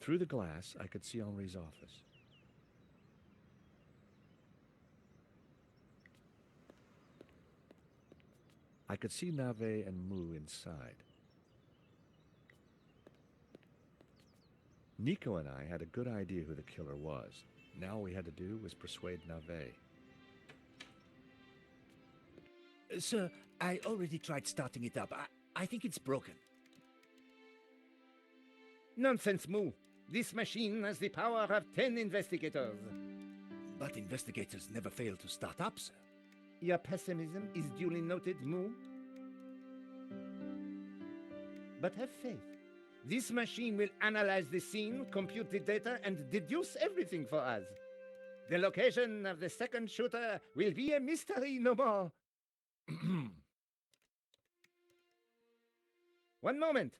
Through the glass, I could see Henri's office. I could see Navet and Mu inside. Nico and I had a good idea who the killer was. Now all we had to do was persuade Navet. Sir, I already tried starting it up. I think it's broken. Nonsense, Mu. This machine has the power of 10 investigators. But investigators never fail to start up, sir. Your pessimism is duly noted, Mu. But have faith. This machine will analyze the scene, compute the data, and deduce everything for us. The location of the second shooter will be a mystery no more. One moment.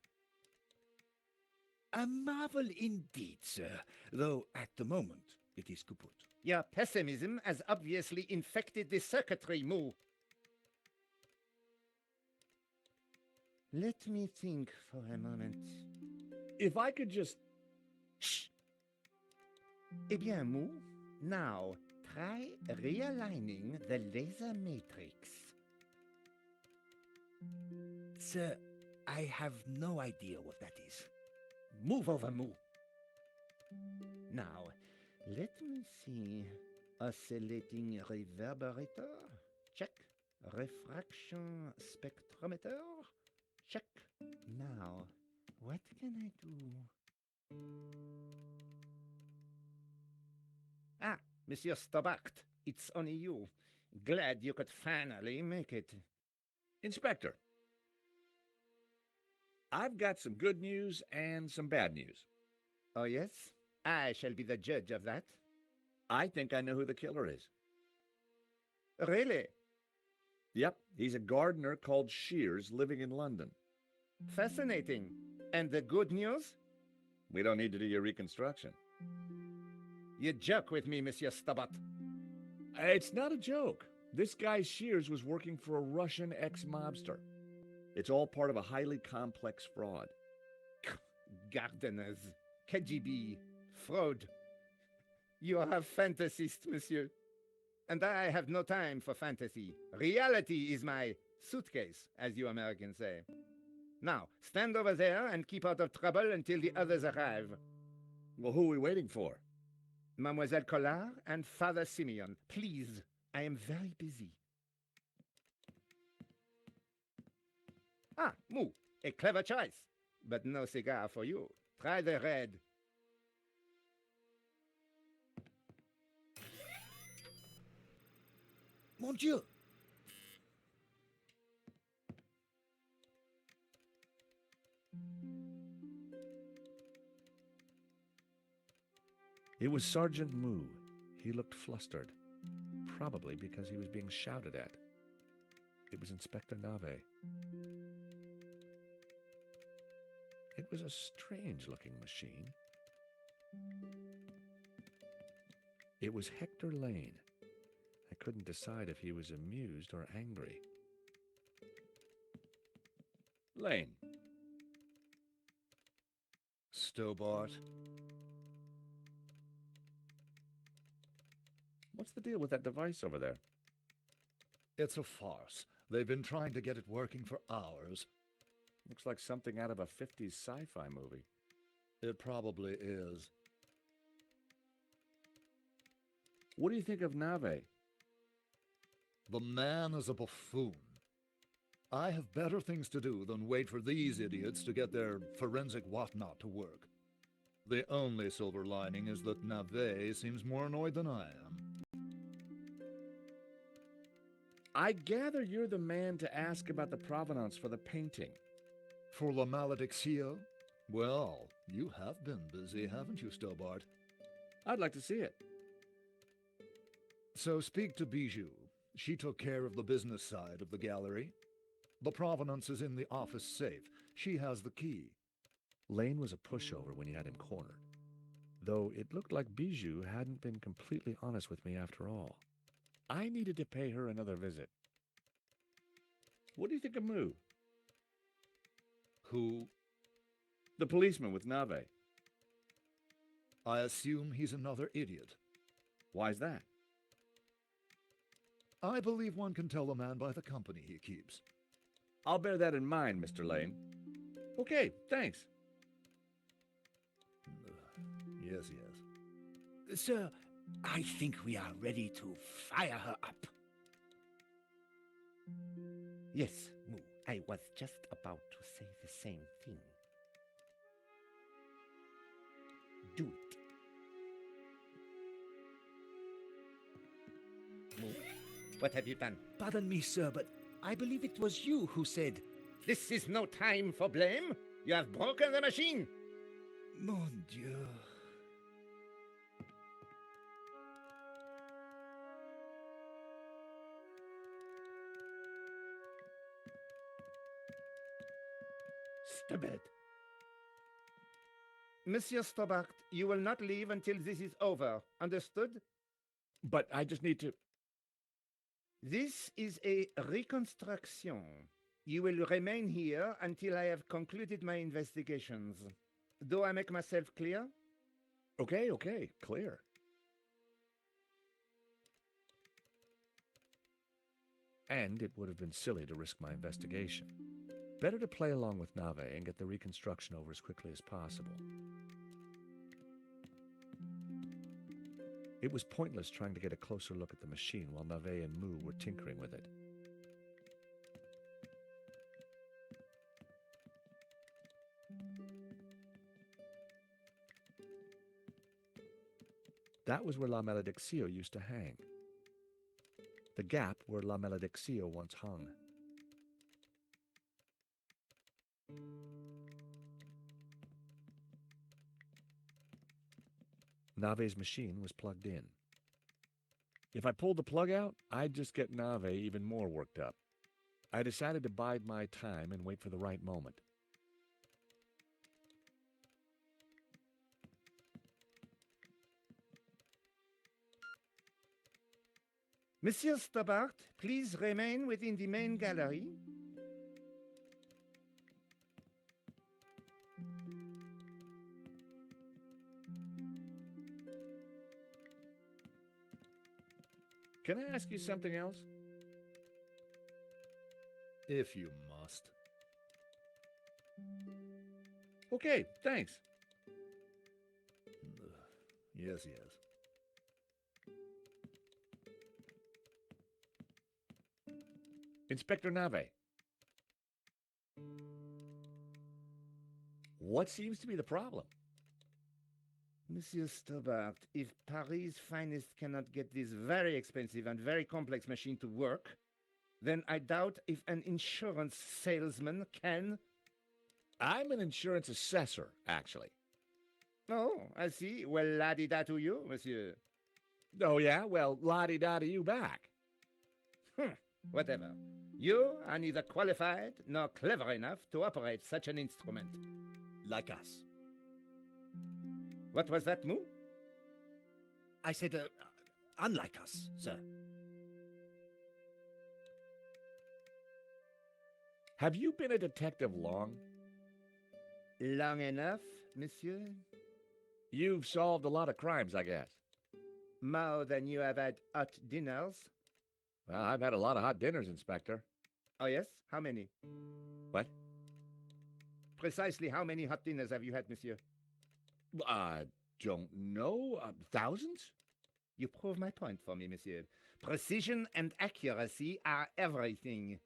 A marvel indeed, sir, though at the moment it is kaput. Your pessimism has obviously infected the circuitry, Mu. Let me think for a moment. If I could just... Shh! Eh bien, Mu, now try realigning the laser matrix. Sir, I have no idea what that is. Move over, Mu. Now, let me see. Oscillating reverberator? Check. Refraction spectrometer? Check. Now, what can I do? Ah, Monsieur Stobart, it's only you. Glad you could finally make it. Inspector, I've got some good news and some bad news. Oh, yes? I shall be the judge of that. I think I know who the killer is. Really? Yep, he's a gardener called Shears living in London. Fascinating. And the good news? We don't need to do your reconstruction. You joke with me, Monsieur Stobart. It's not a joke. This guy Shears was working for a Russian ex-mobster. It's all part of a highly complex fraud. Gardeners, KGB, fraud. You are a fantasist, monsieur. And I have no time for fantasy. Reality is my suitcase, as you Americans say. Now, stand over there and keep out of trouble until the others arrive. Well, who are we waiting for? Mademoiselle Collard and Father Simeon. Please, I am very busy. Ah, Mu, a clever choice. But no cigar for you. Try the red. Mon Dieu! It was Sergeant Mu. He looked flustered, probably because he was being shouted at. It was Inspector Navet. It was a strange-looking machine. It was Hector Lane. I couldn't decide if he was amused or angry. Lane. Stobart. What's the deal with that device over there? It's a farce. They've been trying to get it working for hours. Looks like something out of a 50s sci-fi movie. It probably is. What do you think of Navet? The man is a buffoon. I have better things to do than wait for these idiots to get their forensic whatnot to work. The only silver lining is that Navet seems more annoyed than I am. I gather you're the man to ask about the provenance for the painting. For La Malediccio? Well, you have been busy, haven't you, Stobart? I'd like to see it. So speak to Bijou. She took care of the business side of the gallery. The provenance is in the office safe. She has the key. Lane was a pushover when you had him cornered, though it looked like Bijou hadn't been completely honest with me after all. I needed to pay her another visit. What do you think of Mu? Who? The policeman with Navet. I assume he's another idiot. Why's that? I believe one can tell a man by the company he keeps. I'll bear that in mind, Mr. Lane. Okay, thanks. Yes. Sir, I think we are ready to fire her up. Yes, Moo, I was just about to say the same thing. Do it. Moo, what have you done? Pardon me, sir, but I believe it was you who said, This is no time for blame. You have broken the machine. Mon Dieu. Stupid. Monsieur Stobart, you will not leave until this is over. Understood? But I just need to... This is a reconstruction. You will remain here until I have concluded my investigations. Do I make myself clear? Okay, clear. And it would have been silly to risk my investigation. Better to play along with Nave and get the reconstruction over as quickly as possible. It was pointless trying to get a closer look at the machine while Nave and Moo were tinkering with it. That was where La Malediccio used to hang. The gap where La Malediccio once hung. Nave's machine was plugged in. If I pulled the plug out, I'd just get Nave even more worked up. I decided to bide my time and wait for the right moment. Monsieur Stobart, please remain within the main gallery. Can I ask you something else? If you must. Okay, thanks. Yes. Inspector Nave. What seems to be the problem? Monsieur Stobart, if Paris' finest cannot get this very expensive and very complex machine to work, then I doubt if an insurance salesman can. I'm an insurance assessor, actually. Oh, I see. Well, la-di-da to you, monsieur. Oh, yeah? Well, la-di-da to you back. Whatever. You are neither qualified nor clever enough to operate such an instrument. Like us. What was that, Moo? I said, unlike us, sir. Have you been a detective long? Long enough, monsieur? You've solved a lot of crimes, I guess. More than you have had hot dinners? Well, I've had a lot of hot dinners, Inspector. Oh, yes? How many? What? Precisely how many hot dinners have you had, monsieur? I don't know. Thousands? You prove my point for me, monsieur. Precision and accuracy are everything.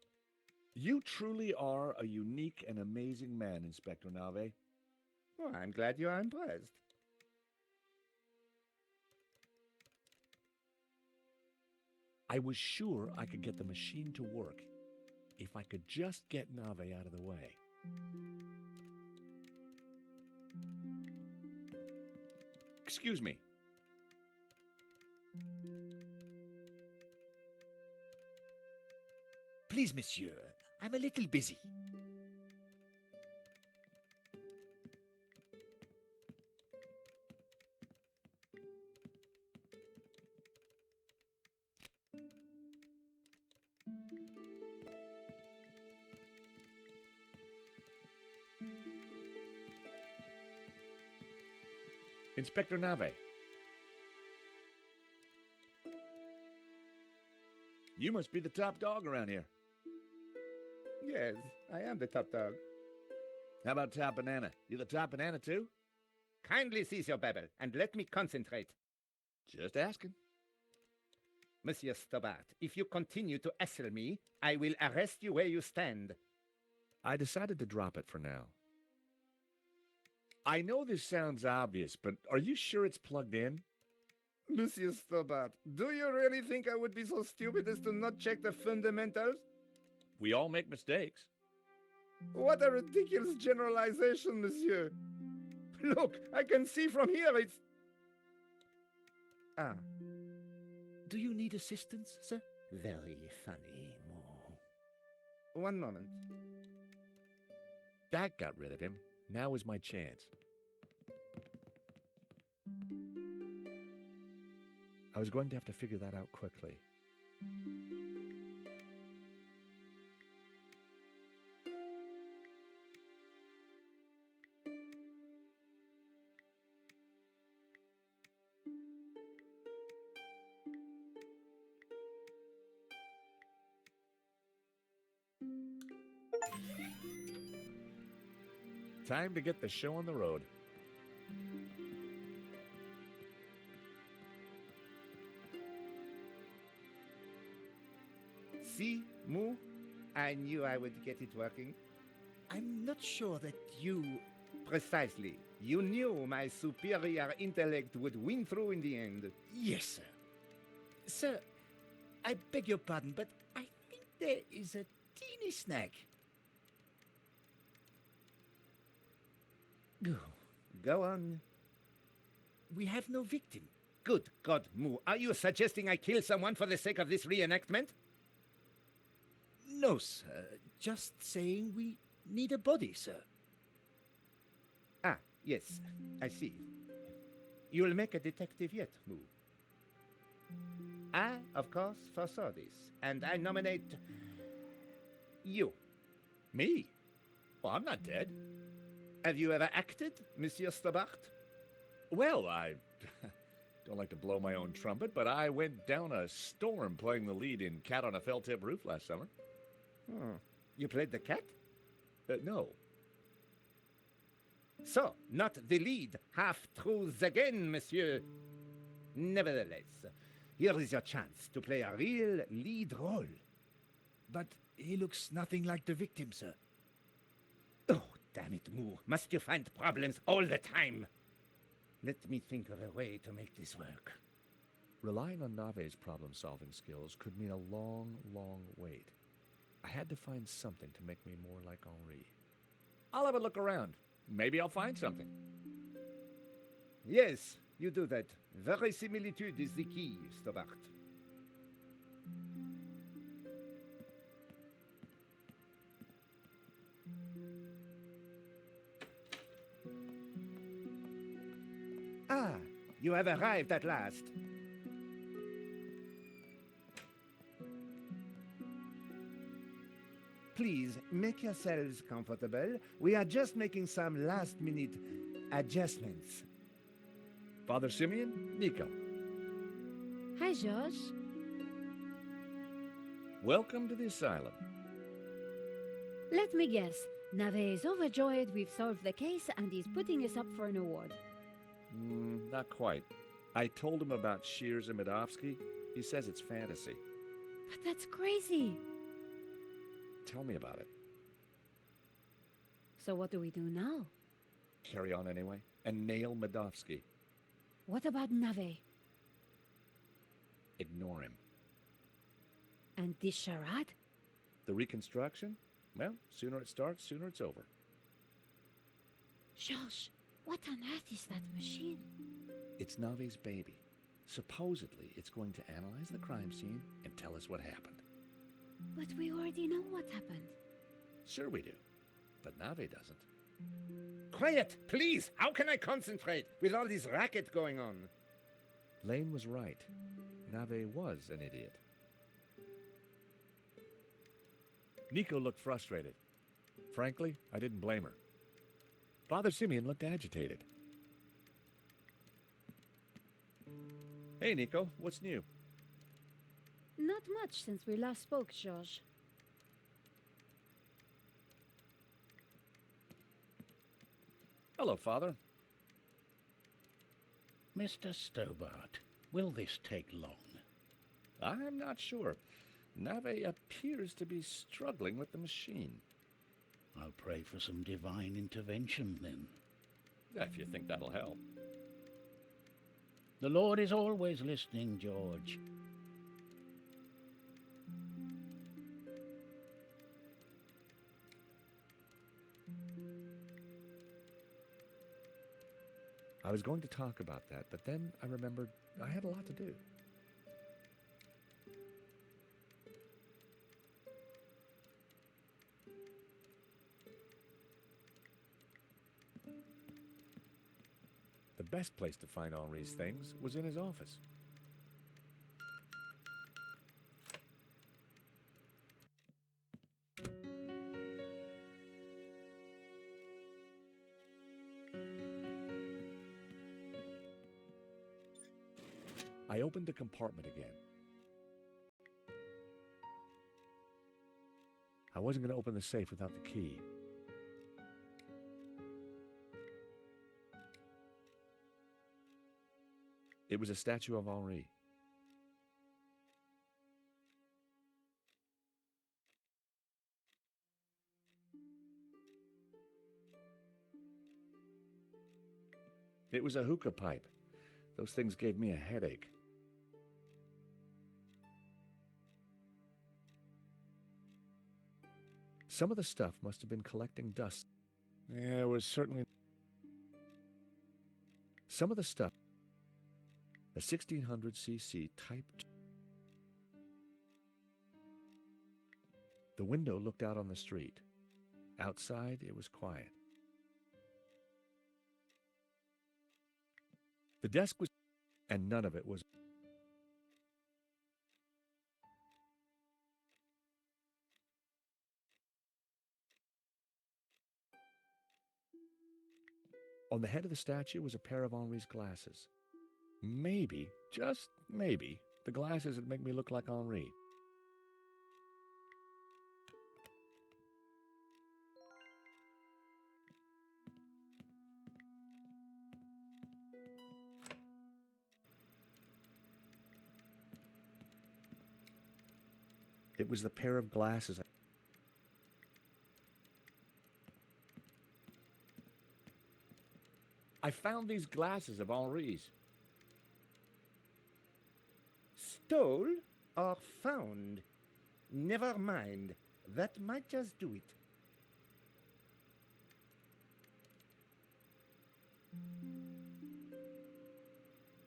You truly are a unique and amazing man, Inspector Nave. Oh, I'm glad you are impressed. I was sure I could get the machine to work if I could just get Nave out of the way. Excuse me. Please, monsieur, I'm a little busy. Inspector Nave. You must be the top dog around here. Yes, I am the top dog. How about Top Banana? You the top banana too? Kindly cease your babble and let me concentrate. Just asking. Monsieur Stobart, if you continue to hassle me, I will arrest you where you stand. I decided to drop it for now. I know this sounds obvious, but are you sure it's plugged in? Monsieur Stobart, do you really think I would be so stupid as to not check the fundamentals? We all make mistakes. What a ridiculous generalization, monsieur. Look, I can see from here it's... Ah. Do you need assistance, sir? Very funny, Mo. One moment. That got rid of him. Now is my chance. I was going to have to figure that out quickly. Time to get the show on the road. See, Moo? I knew I would get it working. I'm not sure that you... Precisely. You knew my superior intellect would win through in the end. Yes, sir. Sir, I beg your pardon, but I think there is a teeny snag. Go on. We have no victim. Good God, Moo. Are you suggesting I kill someone for the sake of this reenactment? No, sir. Just saying we need a body, sir. Ah, yes. I see. You'll make a detective yet, Moo. I, of course, foresaw this, and I nominate... you. Me? Well, I'm not dead. Have you ever acted, Monsieur Stobart? Well, I don't like to blow my own trumpet, but I went down a storm playing the lead in Cat on a Felt-Tip Roof last summer. You played the cat? No. So, not the lead. Half-truths again, monsieur. Nevertheless, here is your chance to play a real lead role. But he looks nothing like the victim, sir. Oh, damn it, Moo. Must you find problems all the time? Let me think of a way to make this work. Relying on Nave's problem-solving skills could mean a long, long wait. I had to find something to make me more like Henri. I'll have a look around. Maybe I'll find something. Yes, you do that. Verisimilitude is the key, Stobart. Ah, you have arrived at last. Please, make yourselves comfortable. We are just making some last-minute adjustments. Father Simeon, Nico. Hi, George. Welcome to the asylum. Let me guess. Nave is overjoyed we've solved the case and he's putting us up for an award. Not quite. I told him about Shears and Medovsky. He says it's fantasy. But that's crazy. Tell me about it. So what do we do now? Carry on anyway, and nail Medovsky. What about Nave? Ignore him. And this charade? The reconstruction? Well, sooner it starts, sooner it's over. George, what on earth is that machine? It's Nave's baby. Supposedly, it's going to analyze the crime scene and tell us what happened. But we already know what happened. Sure we do, but Nave doesn't. Quiet, please! How can I concentrate with all this racket going on? Lane was right. Nave was an idiot. Nico looked frustrated. Frankly, I didn't blame her. Father Simeon looked agitated. Hey, Nico, what's new? Not much since we last spoke, George. Hello, Father. Mr. Stobart, will this take long? I'm not sure. Nave appears to be struggling with the machine. I'll pray for some divine intervention then. If you think that'll help. The Lord is always listening, George. I was going to talk about that, but then I remembered I had a lot to do. The best place to find Henri's things was in his office. I opened the compartment again. I wasn't going to open the safe without the key. It was a statue of Henri. It was a hookah pipe. Those things gave me a headache. Some of the stuff must have been collecting dust. Yeah, it was certainly... Some of the stuff... A 1600cc Type 2. The window looked out on the street. Outside, it was quiet. The desk was... and none of it was... On the head of the statue was a pair of Henri's glasses. Maybe, just maybe, the glasses would make me look like Henri. It was the pair of glasses. I found these glasses of Henri's. Stole or found? Never mind. That might just do it.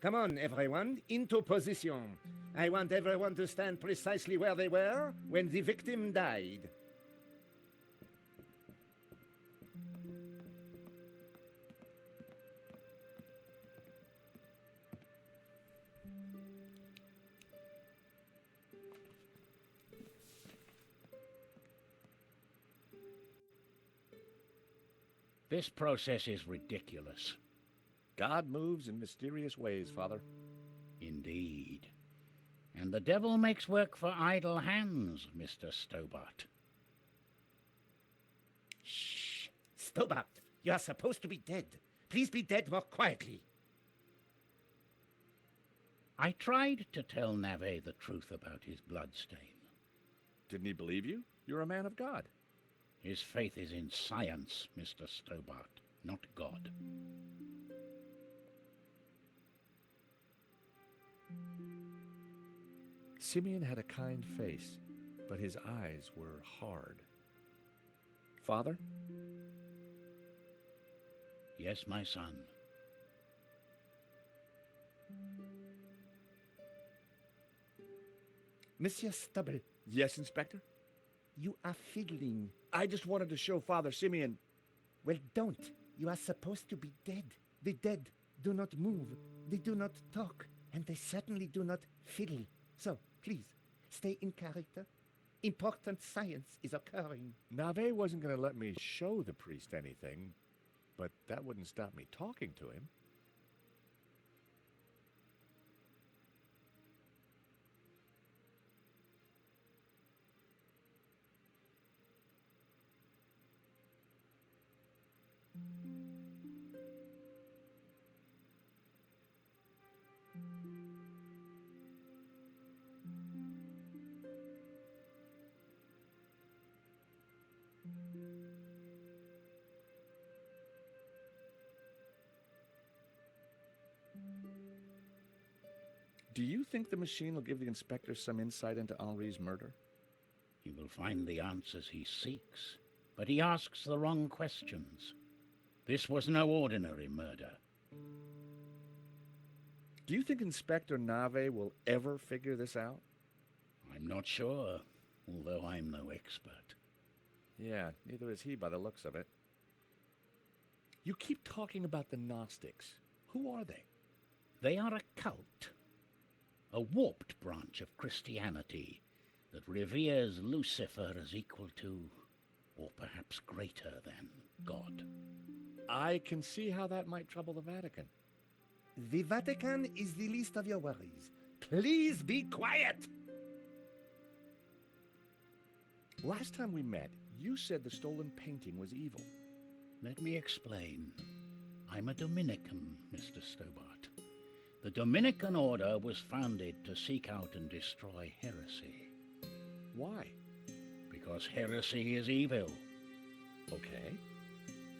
Come on, everyone, into position. I want everyone to stand precisely where they were when the victim died. This process is ridiculous. God moves in mysterious ways, Father. Indeed. And the devil makes work for idle hands, Mr. Stobart. Shh! Stobart, you are supposed to be dead. Please be dead more quietly. I tried to tell Nave the truth about his bloodstain. Didn't he believe you? You're a man of God. His faith is in science, Mr. Stobart, not God. Simeon had a kind face, but his eyes were hard. Father? Yes, my son. Monsieur Stubble, Yes, Inspector? you are fiddling. I just wanted to show Father Simeon. Well, don't. You are supposed to be dead. The dead do not move. They do not talk. And they certainly do not fiddle. So, please, stay in character. Important science is occurring. Nave wasn't going to let me show the priest anything, but that wouldn't stop me talking to him. Do you think the machine will give the inspector some insight into Henri's murder? He will find the answers he seeks, but he asks the wrong questions. This was no ordinary murder. Do you think Inspector Nave will ever figure this out? I'm not sure, although I'm no expert. Yeah, neither is he by the looks of it. You keep talking about the Gnostics. Who are they? They are a cult, a warped branch of Christianity that reveres Lucifer as equal to, or perhaps greater than, God. I can see how that might trouble the Vatican. The Vatican is the least of your worries. Please be quiet! Last time we met, you said the stolen painting was evil. Let me explain. I'm a Dominican, Mr. Stobart. The Dominican order was founded to seek out and destroy heresy. Why? Because heresy is evil. Okay.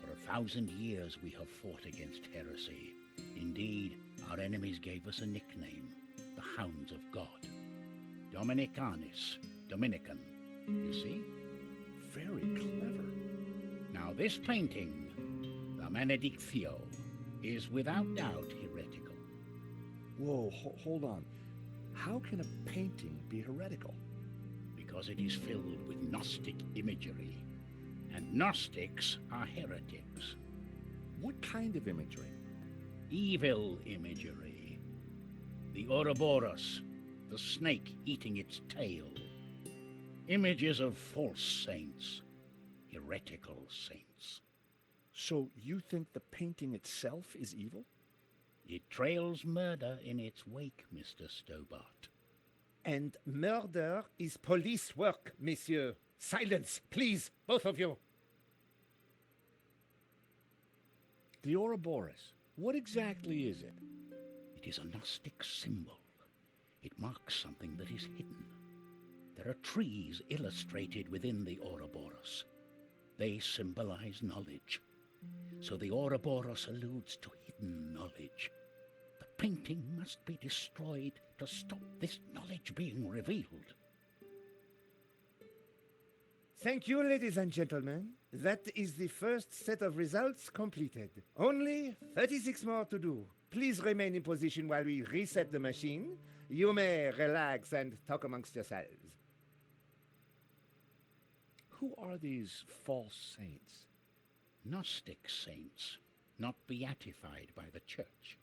For 1,000 years we have fought against heresy. Indeed, our enemies gave us a nickname, the Hounds of God. Dominicanis, Dominican, you see? Very clever. Now this painting, the Benedictio, is without doubt heretical. Whoa, hold on. How can a painting be heretical? Because it is filled with Gnostic imagery. And Gnostics are heretics. What kind of imagery? Evil imagery. The Ouroboros, the snake eating its tail. Images of false saints, heretical saints. So you think the painting itself is evil? It trails murder in its wake, Mr. Stobart. And murder is police work, monsieur. Silence, please, both of you. The Ouroboros. What exactly is it? It is a Gnostic symbol. It marks something that is hidden. There are trees illustrated within the Ouroboros. They symbolize knowledge. So the Ouroboros alludes to hidden knowledge. The painting must be destroyed to stop this knowledge being revealed. Thank you, ladies and gentlemen. That is the first set of results completed. Only 36 more to do. Please remain in position while we reset the machine. You may relax and talk amongst yourselves. Who are these false saints? Gnostic saints, not beatified by the Church.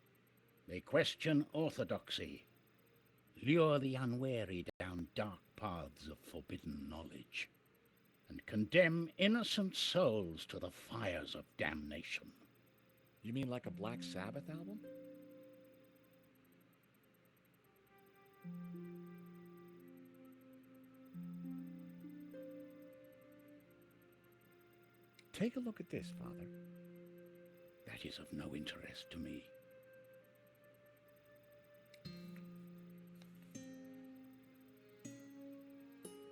They question orthodoxy, lure the unwary down dark paths of forbidden knowledge, and condemn innocent souls to the fires of damnation. You mean like a Black Sabbath album? Take a look at this, Father. That is of no interest to me.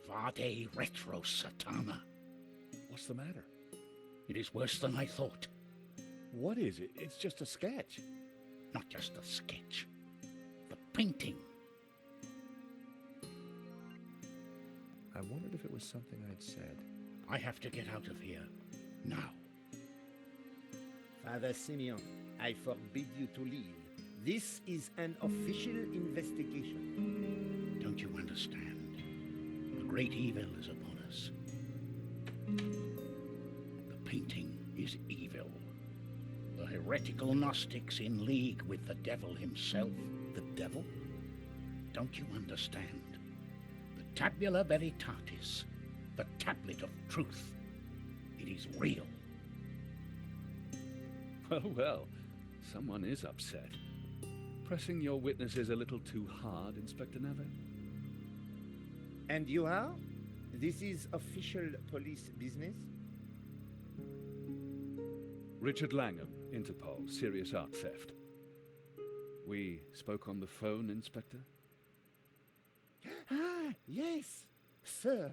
Vade retro satana. What's the matter? It is worse than I thought. What is it? It's just a sketch. Not just a sketch. The painting. I wondered if it was something I'd said. I have to get out of here. Now. Father Simeon, I forbid you to leave. This is an official investigation. Don't you understand? A great evil is upon us. The painting is evil. The heretical Gnostics in league with the devil himself. The devil? Don't you understand? The tabula veritatis, the tablet of truth. It is real. Well, someone is upset. Pressing your witnesses a little too hard, Inspector Nave. And you are? This is official police business? Richard Langham, Interpol, serious art theft. We spoke on the phone, Inspector? Ah, yes, sir.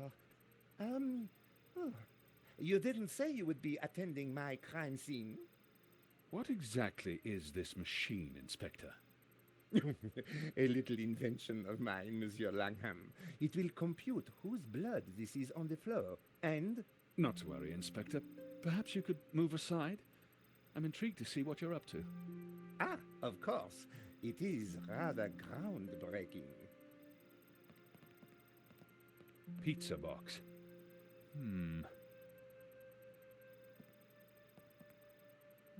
You didn't say you would be attending my crime scene. What exactly is this machine, Inspector? A little invention of mine, Monsieur Langham. It will compute whose blood this is on the floor, and... Not to worry, Inspector. Perhaps you could move aside? I'm intrigued to see what you're up to. Ah, of course. It is rather groundbreaking. Pizza box.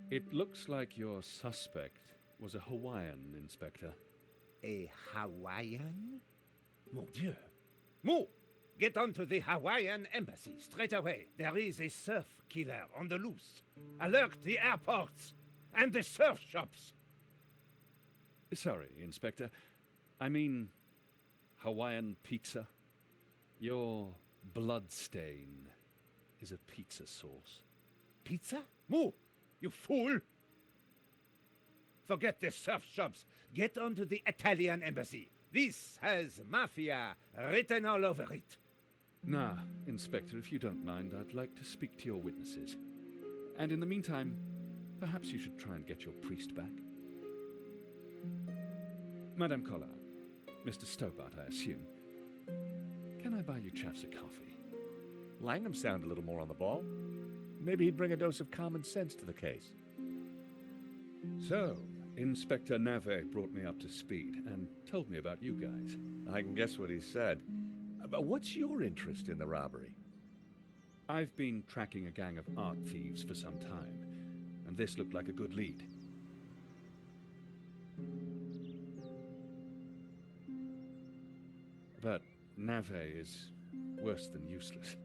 It looks like your suspect was a Hawaiian, Inspector. A Hawaiian? Mon Dieu! Mo! Get on to the Hawaiian embassy straight away. There is a surf killer on the loose. Alert the airports and the surf shops. Sorry, Inspector. I mean, Hawaiian pizza. Your blood stain is a pizza sauce. Pizza? Mo! You fool! Forget the surf shops. Get on to the Italian embassy. This has mafia written all over it. Now, Inspector, if you don't mind, I'd like to speak to your witnesses. And in the meantime, perhaps you should try and get your priest back. Madame Collard, Mr. Stobart, I assume. Can I buy you chaps a coffee? Langham sounded a little more on the ball. Maybe he'd bring a dose of common sense to the case. So, Inspector Nave brought me up to speed and told me about you guys. I can guess what he said. But what's your interest in the robbery? I've been tracking a gang of art thieves for some time, and this looked like a good lead. But Nave is worse than useless.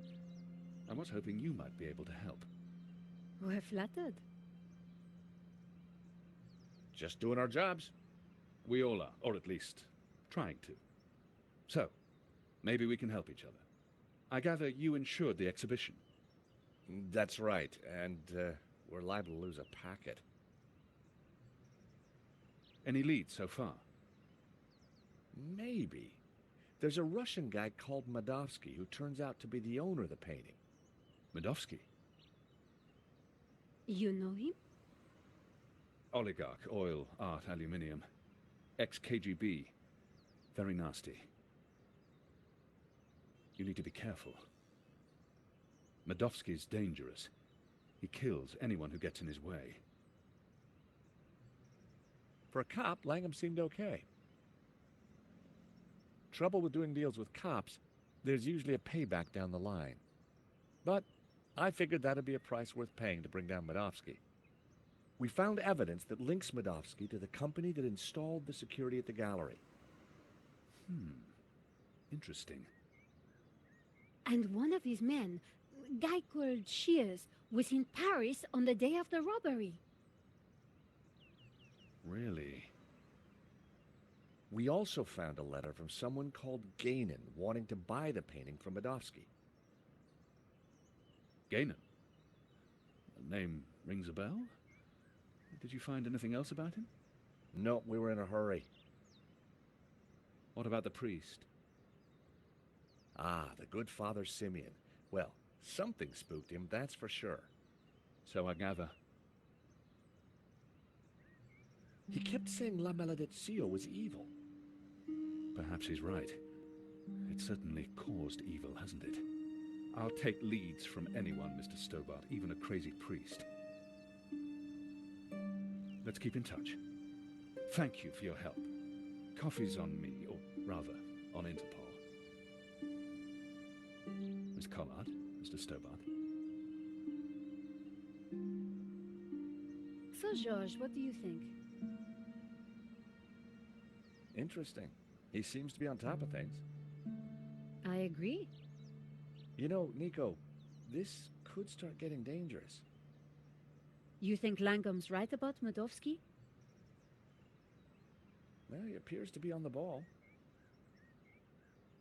I was hoping you might be able to help. We're flattered. Just doing our jobs. We all are, or at least trying to. So, maybe we can help each other. I gather you insured the exhibition. That's right, and we're liable to lose a packet. Any leads so far? Maybe. There's a Russian guy called Madovsky who turns out to be the owner of the painting. Madovsky? You know him? Oligarch, oil, art, aluminium. Ex-KGB. Very nasty. You need to be careful. Madovsky's dangerous. He kills anyone who gets in his way. For a cop, Langham seemed okay. Trouble with doing deals with cops, there's usually a payback down the line. But I figured that'd be a price worth paying to bring down Madovsky. We found evidence that links Madovsky to the company that installed the security at the gallery. Interesting. And one of his men, a guy called Shears, was in Paris on the day of the robbery. Really? We also found a letter from someone called Gainan wanting to buy the painting from Madovsky. Gainan? The name rings a bell? Did you find anything else about him? No, we were in a hurry. What about the priest? Ah, the good Father Simeon. Well, something spooked him, that's for sure. So I gather. He kept saying La Maledizio was evil. Perhaps he's right. It certainly caused evil, hasn't it? I'll take leads from anyone, Mr. Stobart, even a crazy priest. Let's keep in touch. Thank you for your help. Coffee's on me, or rather, on Interpol. Miss Collard, Mr. Stobart. So, George, what do you think? Interesting. He seems to be on top of things. I agree. You know, Nico, this could start getting dangerous. You think Langham's right about Madovsky? Well, he appears to be on the ball.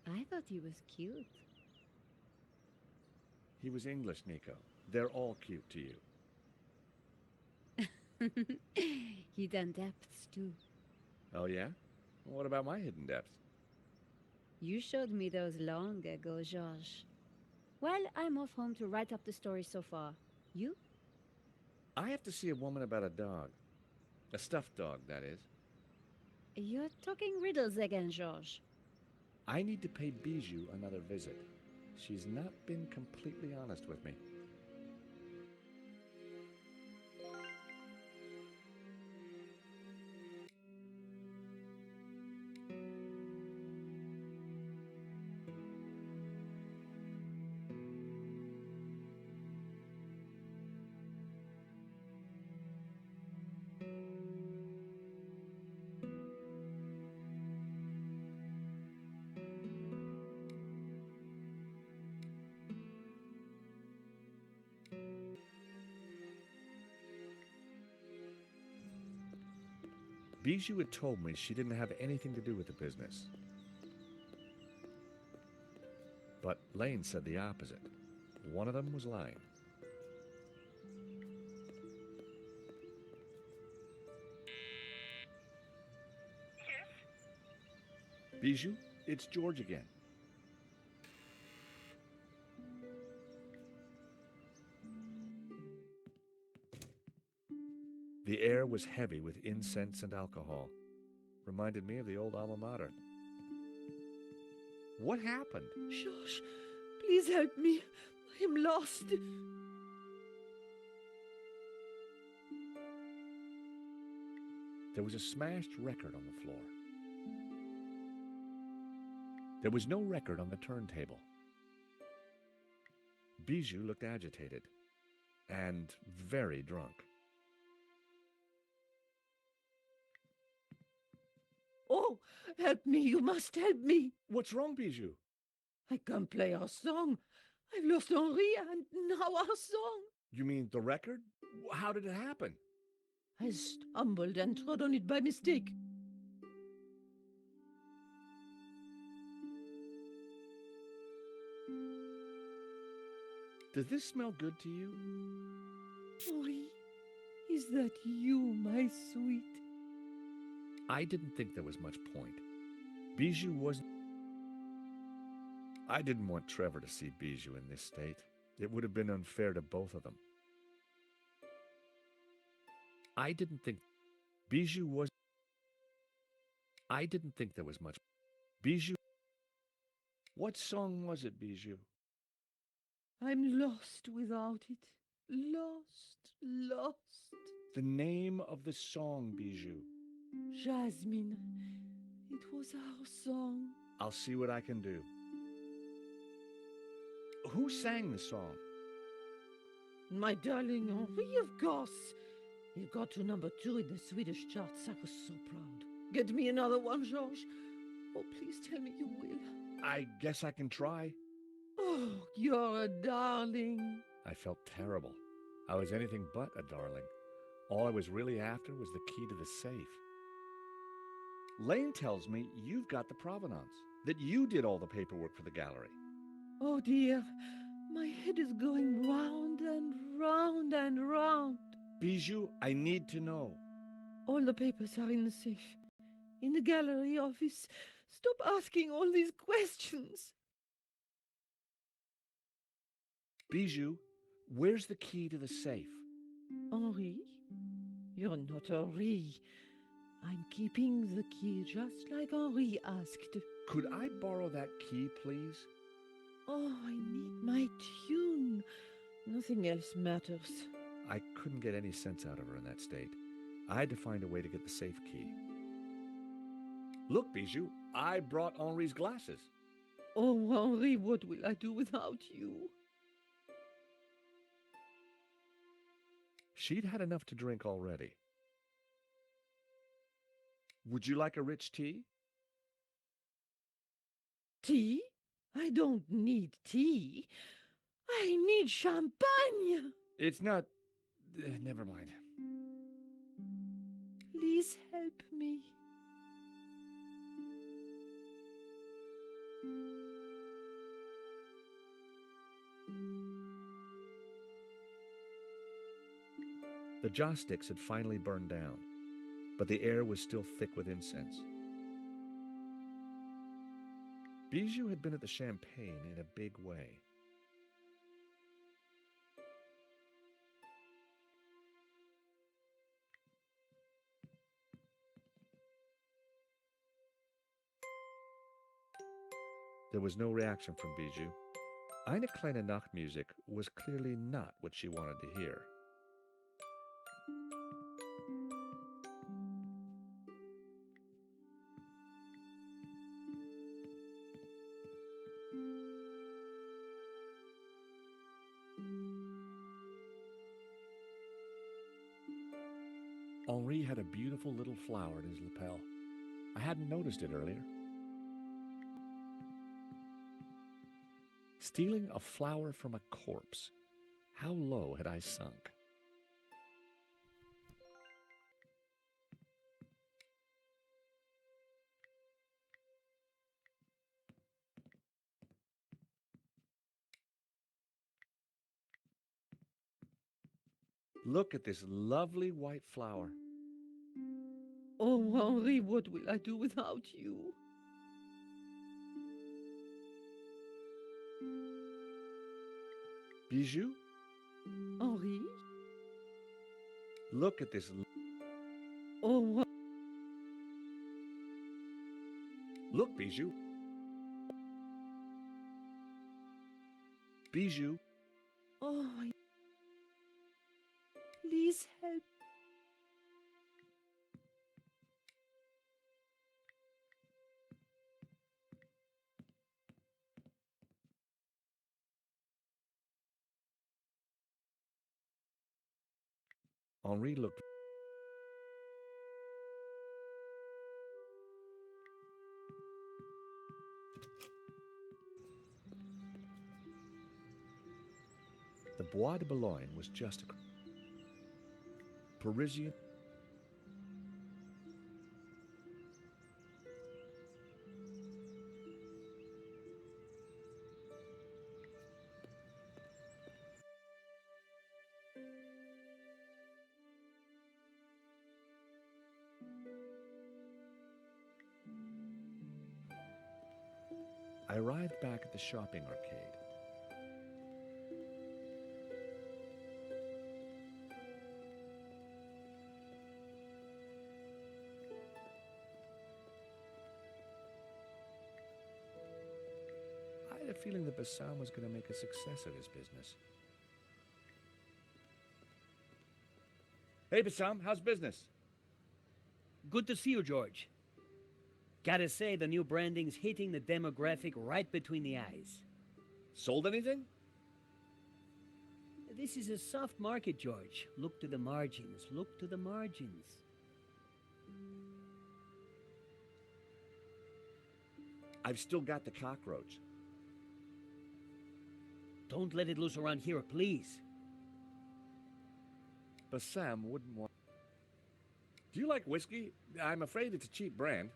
I thought he was cute. He was English, Nico. They're all cute to you. Hidden depths, too. Oh, yeah? Well, what about my hidden depths? You showed me those long ago, Georges. Well, I'm off home to write up the story so far. You? I have to see a woman about a dog. A stuffed dog, that is. You're talking riddles again, Georges. I need to pay Bijou another visit. She's not been completely honest with me. Bijou had told me she didn't have anything to do with the business. But Lane said the opposite. One of them was lying. Yes? Bijou, it's George again. The air was heavy with incense and alcohol. Reminded me of the old alma mater. What happened? Georges, please help me. I am lost. There was a smashed record on the floor. There was no record on the turntable. Bijou looked agitated and very drunk. Oh, help me. You must help me. What's wrong, Bijou? I can't play our song. I've lost Henri and now our song. You mean the record? How did it happen? I stumbled and trod on it by mistake. Does this smell good to you? Henri, is that you, my sweet? I didn't think there was much point. Bijou wasn't... I didn't want Trevor to see Bijou in this state. It would have been unfair to both of them. I didn't think Bijou was... I didn't think there was much... Bijou... What song was it, Bijou? I'm lost without it. Lost. The name of the song, Bijou. Jasmine. It was our song. I'll see what I can do. Who sang the song? My darling Henri, of course. You got to number 2 in the Swedish charts. I was so proud. Get me another one, Georges. Oh, please tell me you will. I guess I can try. Oh, you're a darling. I felt terrible. I was anything but a darling. All I was really after was the key to the safe. Lane tells me you've got the provenance, that you did all the paperwork for the gallery. Oh, dear. My head is going round and round and round. Bijou, I need to know. All the papers are in the safe. In the gallery office. Stop asking all these questions. Bijou, where's the key to the safe? Henri? You're not Henri. I'm keeping the key just like Henri asked. Could I borrow that key, please? Oh, I need my tune. Nothing else matters. I couldn't get any sense out of her in that state. I had to find a way to get the safe key. Look, Bijou, I brought Henri's glasses. Oh, Henri, what will I do without you? She'd had enough to drink already. Would you like a rich tea? Tea? I don't need tea. I need champagne. It's not... never mind. Please help me. The joss sticks had finally burned down, but the air was still thick with incense. Bijou had been at the champagne in a big way. There was no reaction from Bijou. Eine kleine Nachtmusik was clearly not what she wanted to hear. Henri had a beautiful little flower in his lapel. I hadn't noticed it earlier. Stealing a flower from a corpse. How low had I sunk? Look at this lovely white flower. Oh, Henri, what will I do without you? Bijou? Henri? Look at this. Oh, Look, Bijou. Bijou. oh, please help. Henri looked. The Bois de Boulogne was just a Parisian. I arrived back at the shopping arcade. I had a feeling that Bassam was going to make a success of his business. Hey, Bassam, how's business? Good to see you, George. Gotta say, the new branding's hitting the demographic right between the eyes. Sold anything? This is a soft market, George. Look to the margins. Look to the margins. I've still got the cockroach. Don't let it loose around here, please. Bassam wouldn't want. Do you like whiskey? I'm afraid it's a cheap brand.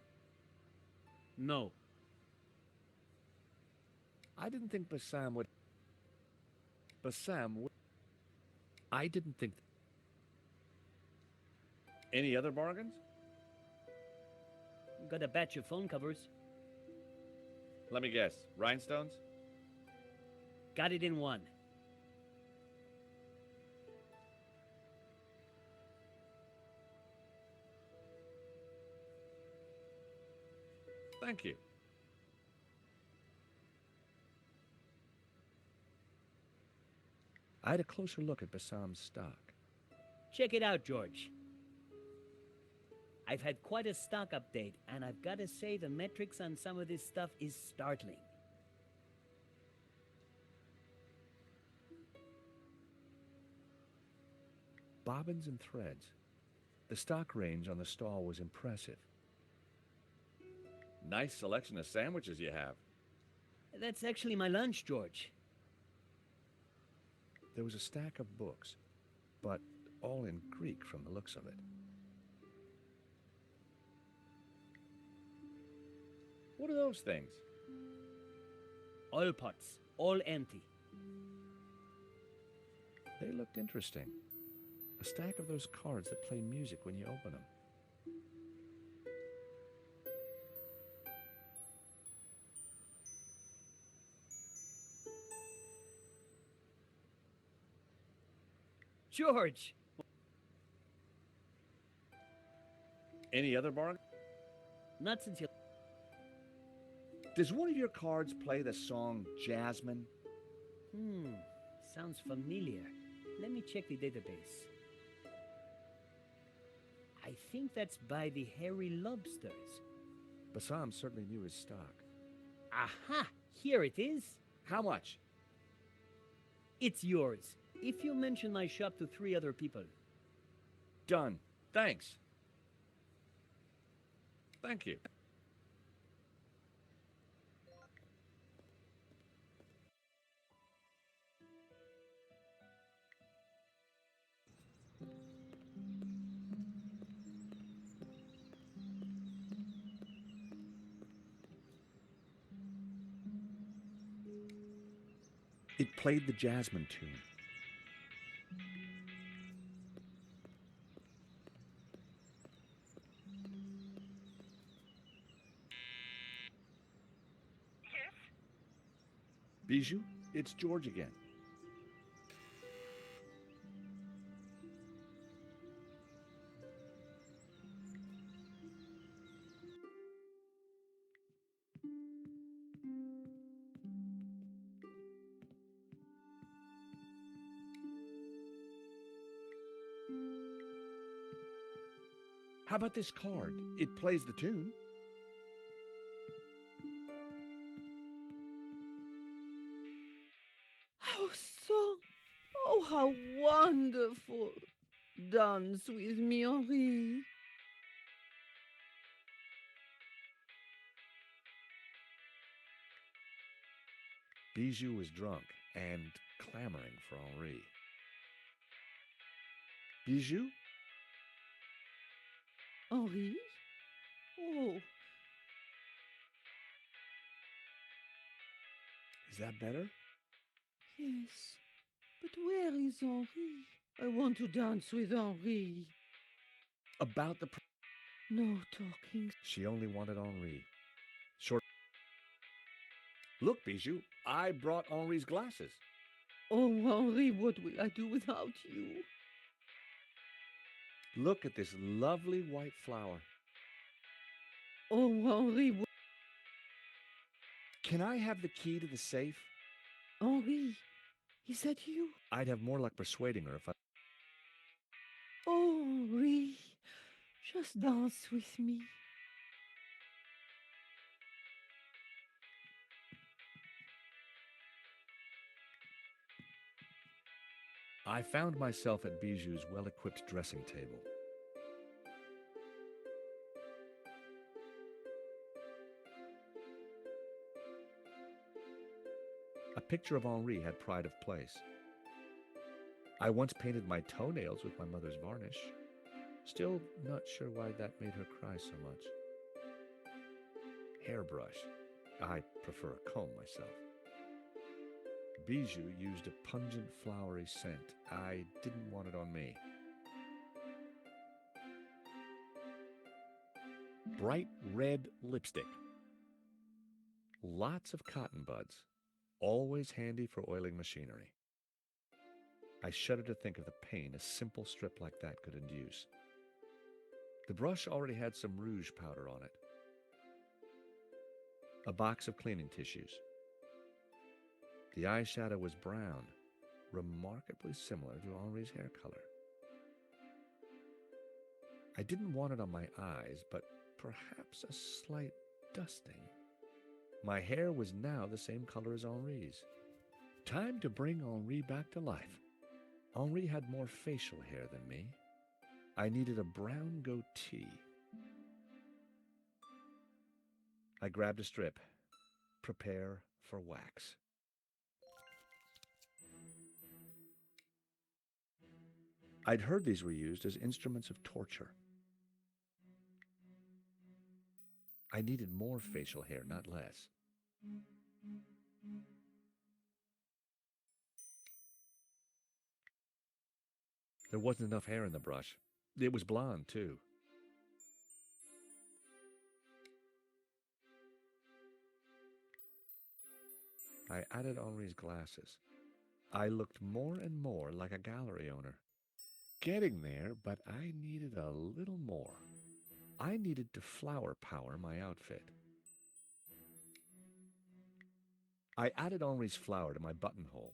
No. I didn't think Bassam would. Bassam would. I didn't think. Any other bargains? Got a batch of phone covers. Let me guess. Rhinestones? Got it in one. Thank you. I had a closer look at Bassam's stock. Check it out, George. I've had quite a stock update, and I've got to say the metrics on some of this stuff is startling. Bobbins and threads. The stock range on the stall was impressive. Nice selection of sandwiches you have. That's actually my lunch, George. There was a stack of books, but all in Greek from the looks of it. What are those things? Oil pots, all empty. They looked interesting. A stack of those cards that play music when you open them. George! Any other bargain? Not since you... Does one of your cards play the song Jasmine? Sounds familiar. Let me check the database. I think that's by the Hairy Lobsters. Bassam certainly knew his stock. Aha! Here it is. How much? It's yours, if you mention my shop to 3 other people. Done. Thanks. Thank you. It played the Jasmine tune. Yes? Bijou, it's George again. How about this card? It plays the tune. How so? Oh, how wonderful! Dance with me, Henri. Bijou was drunk and clamoring for Henri. Bijou? Henri? Oh, Is that better? yes. But where is Henri? I want to dance with Henri. About the... No talking. She only wanted Henri. Short... Look, Bijou, I brought Henri's glasses. Oh, Henri, what will I do without you? Look at this lovely white flower. Oh, Henri, Can I have the key to the safe? Henri, is that you? I'd have more luck persuading her if I... Oh, Henri, just dance with me. I found myself at Bijou's well-equipped dressing table. A picture of Henri had pride of place. I once painted my toenails with my mother's varnish. Still not sure why that made her cry so much. Hairbrush. I prefer a comb myself. Bijou used a pungent flowery scent. I didn't want it on me. Bright red lipstick. Lots of cotton buds. Always handy for oiling machinery. I shudder to think of the pain a simple strip like that could induce. The brush already had some rouge powder on it. A box of cleaning tissues. The eyeshadow was brown, remarkably similar to Henri's hair color. I didn't want it on my eyes, but perhaps a slight dusting. My hair was now the same color as Henri's. Time to bring Henri back to life. Henri had more facial hair than me. I needed a brown goatee. I grabbed a strip. Prepare for wax. I'd heard these were used as instruments of torture. I needed more facial hair, not less. There wasn't enough hair in the brush. It was blonde, too. I added Henri's glasses. I looked more and more like a gallery owner. Getting there, but I needed a little more. I needed to flower power my outfit. I added Henri's flower to my buttonhole.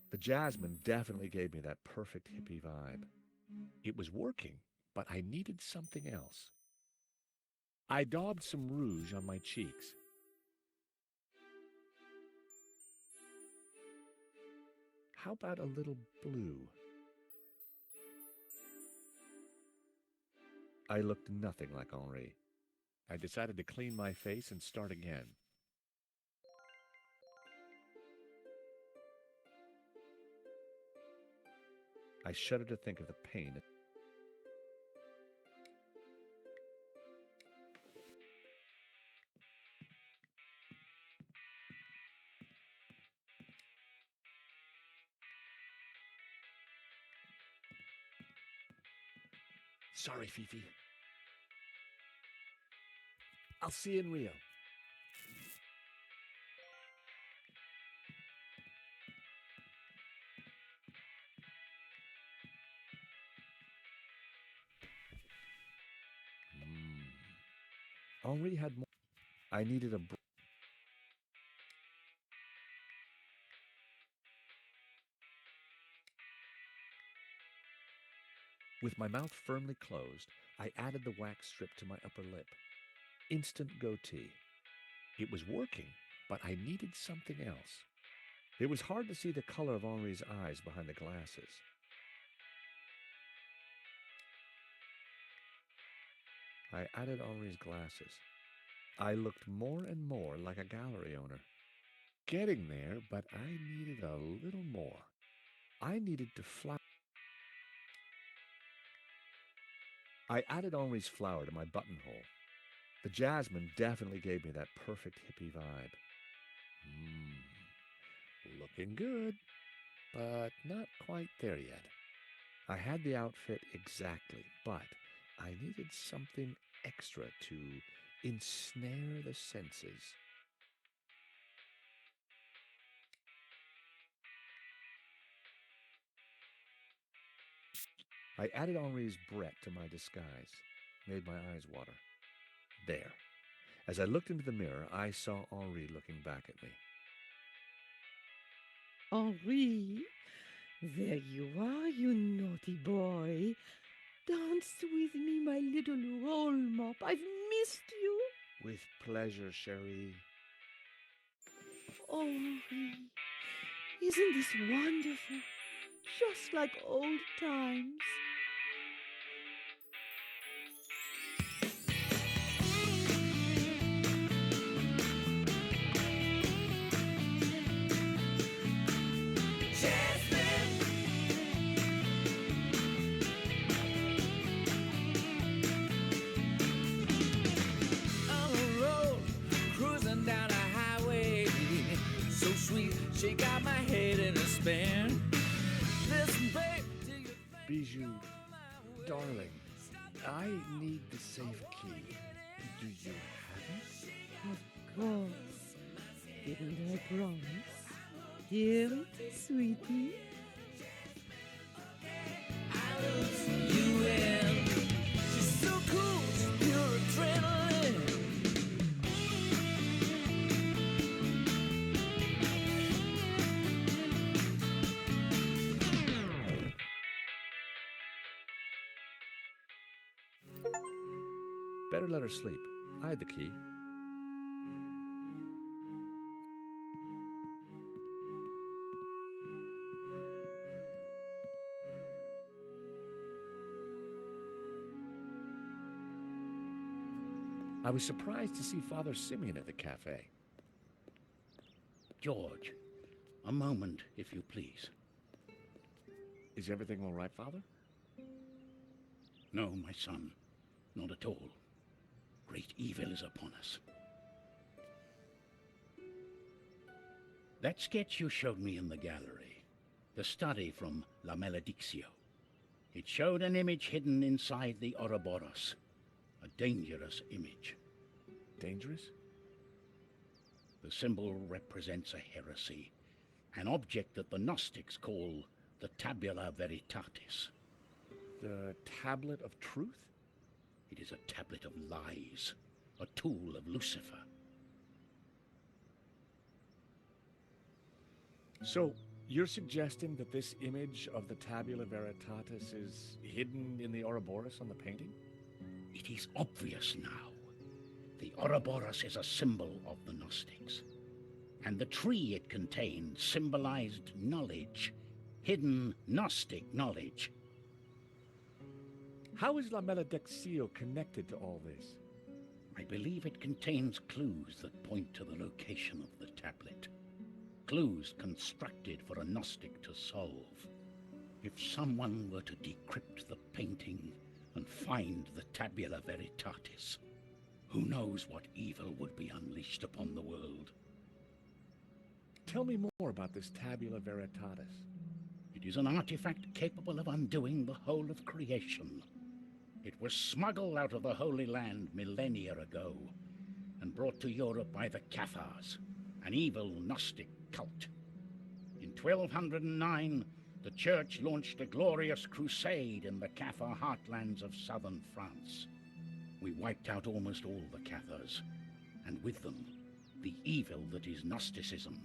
The jasmine definitely gave me that perfect hippie vibe. It was working, but I needed something else. I daubed some rouge on my cheeks. How about a little blue? I looked nothing like Henri. I decided to clean my face and start again. I shuddered to think of the pain. Sorry, Fifi. I'll see you in Rio. Henri had more. I needed a. With my mouth firmly closed, I added the wax strip to my upper lip. Instant goatee. It was working, but I needed something else. It was hard to see the color of Henri's eyes behind the glasses. I added Henri's glasses. I looked more and more like a gallery owner. Getting there, but I needed a little more. I needed to fly. I added Henri's flower to my buttonhole. The jasmine definitely gave me that perfect hippie vibe. Looking good, but not quite there yet. I had the outfit exactly, but I needed something extra to ensnare the senses. I added Henri's Brett to my disguise, made my eyes water. There. As I looked into the mirror, I saw Henri looking back at me. Henri, there you are, you naughty boy. Dance with me, my little roll mop. I've missed you. With pleasure, Cherie. Henri, isn't this wonderful? Just like old times. She got my head in a spin. Listen, babe, Bijou, darling, I need the safe key. Do you have it? Of course. Didn't I promise? Dear sweetie. you in. She's so cool, she's pure adrenaline. Better let her sleep. I had the key. I was surprised to see Father Simeon at the cafe. George, a moment, if you please. Is everything all right, Father? No, my son, not at all. Great evil is upon us. That sketch you showed me in the gallery, the study from La Maledictio, it showed an image hidden inside the Ouroboros, a dangerous image. Dangerous? The symbol represents a heresy, an object that the Gnostics call the Tabula Veritatis. The Tablet of Truth? It is a tablet of lies, a tool of Lucifer. So, you're suggesting that this image of the Tabula Veritatis is hidden in the Ouroboros on the painting? It is obvious now. The Ouroboros is a symbol of the Gnostics, and the tree it contained symbolized knowledge, hidden Gnostic knowledge. How is La Maledictio connected to all this? I believe it contains clues that point to the location of the tablet. Clues constructed for a Gnostic to solve. If someone were to decrypt the painting and find the Tabula Veritatis, who knows what evil would be unleashed upon the world? Tell me more about this Tabula Veritatis. It is an artifact capable of undoing the whole of creation. It was smuggled out of the Holy Land millennia ago and brought to Europe by the Cathars, an evil Gnostic cult. In 1209, the Church launched a glorious crusade in the Cathar heartlands of southern France. We wiped out almost all the Cathars, and with them, the evil that is Gnosticism.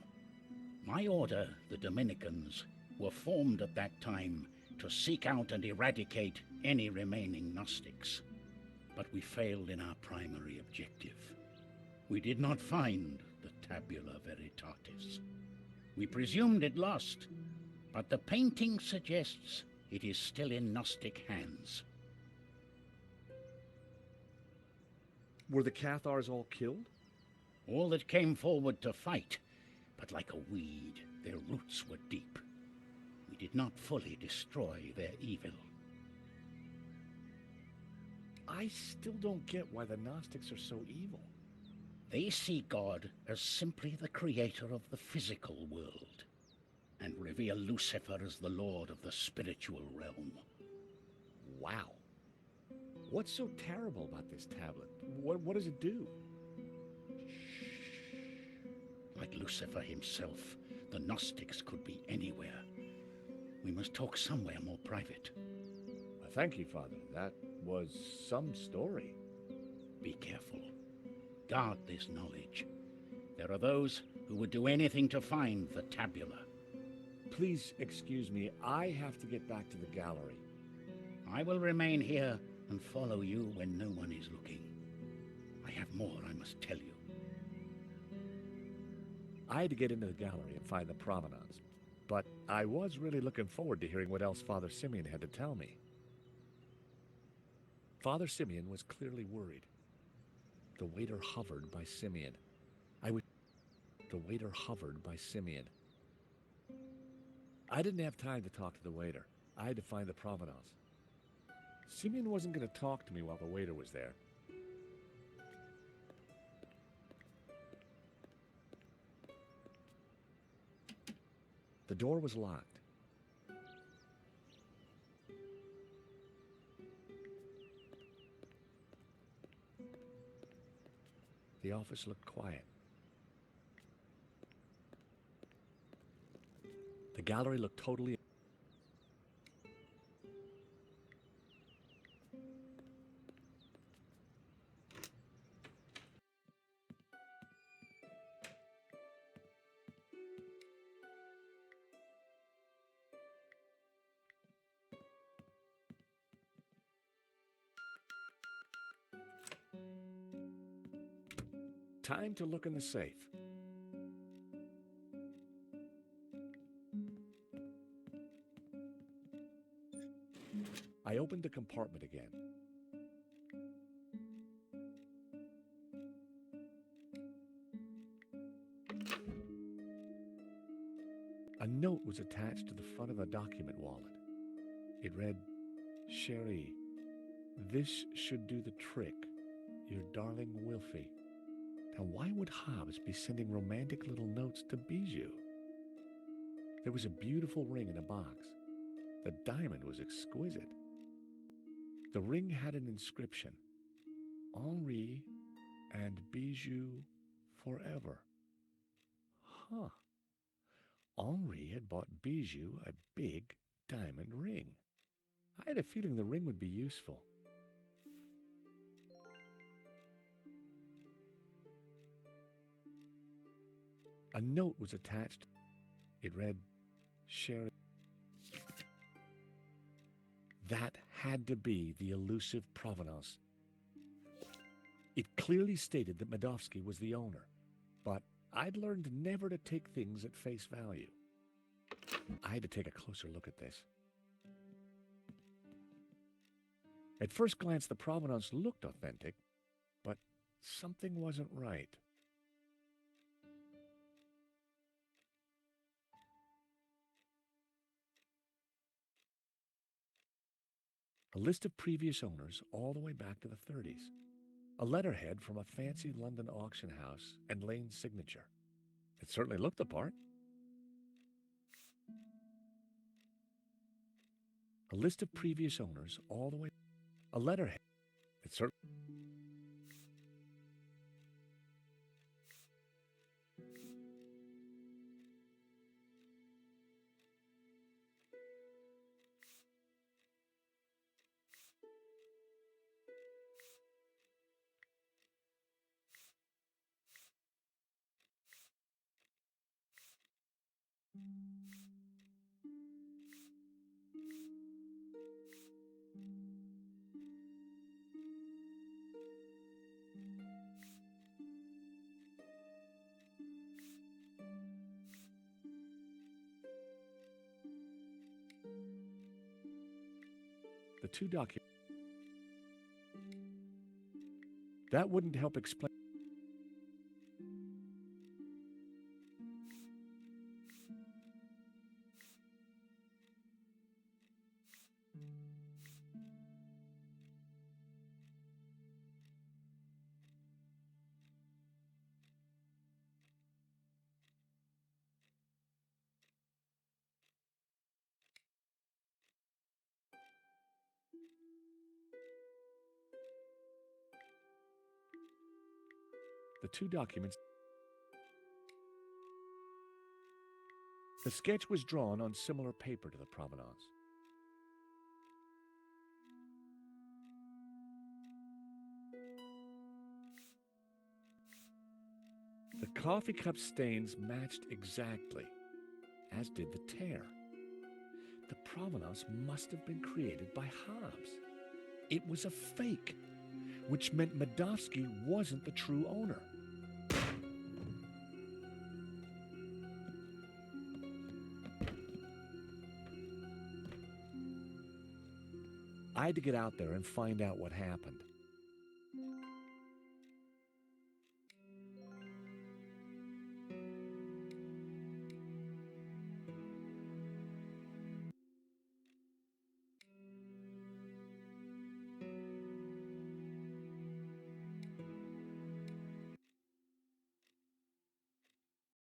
My order, the Dominicans, were formed at that time to seek out and eradicate any remaining Gnostics. But we failed in our primary objective. We did not find the Tabula Veritatis. We presumed it lost, but the painting suggests it is still in Gnostic hands. Were the Cathars all killed? All that came forward to fight, but like a weed, their roots were deep. We did not fully destroy their evil. I still don't get why the Gnostics are so evil. They see God as simply the creator of the physical world, and revere Lucifer as the lord of the spiritual realm. Wow. What's so terrible about this tablet? What does it do? Like Lucifer himself, the Gnostics could be anywhere. We must talk somewhere more private. Thank you, Father. That was some story. Be careful. Guard this knowledge. There are those who would do anything to find the tabula. Please excuse me. I have to get back to the gallery. I will remain here and follow you when no one is looking. I have more I must tell you. I had to get into the gallery and find the provenance, but I was really looking forward to hearing what else Father Simeon had to tell me. Father Simeon was clearly worried. The waiter hovered by Simeon. The waiter hovered by Simeon. I didn't have time to talk to the waiter. I had to find the provenance. Simeon wasn't going to talk to me while the waiter was there. The door was locked. The office looked quiet. The gallery looked totally... Time to look in the safe. I opened the compartment again. A note was attached to the front of a document wallet. It read, "Cherie, this should do the trick. Your darling Wilfie." Now, why would Hobbs be sending romantic little notes to Bijou? There was a beautiful ring in a box. The diamond was exquisite. The ring had an inscription, "Henri and Bijou forever." Huh. Henri had bought Bijou a big diamond ring. I had a feeling the ring would be useful. A note was attached. It read, Sherry. That had to be the elusive provenance. It clearly stated that Medovsky was the owner, but I'd learned never to take things at face value. I had to take a closer look at this. At first glance, the provenance looked authentic, but something wasn't right. A list of previous owners all the way back to the 30s. A letterhead from a fancy London auction house and Lane's signature. It certainly looked the part. A list of previous owners all the way. A letterhead. It certainly. The two documents. That wouldn't help explain. The two documents. The sketch was drawn on similar paper to the provenance. The coffee cup stains matched exactly, as did the tear. The provenance must have been created by Hobbs. It was a fake, which meant Medovsky wasn't the true owner. I had to get out there and find out what happened.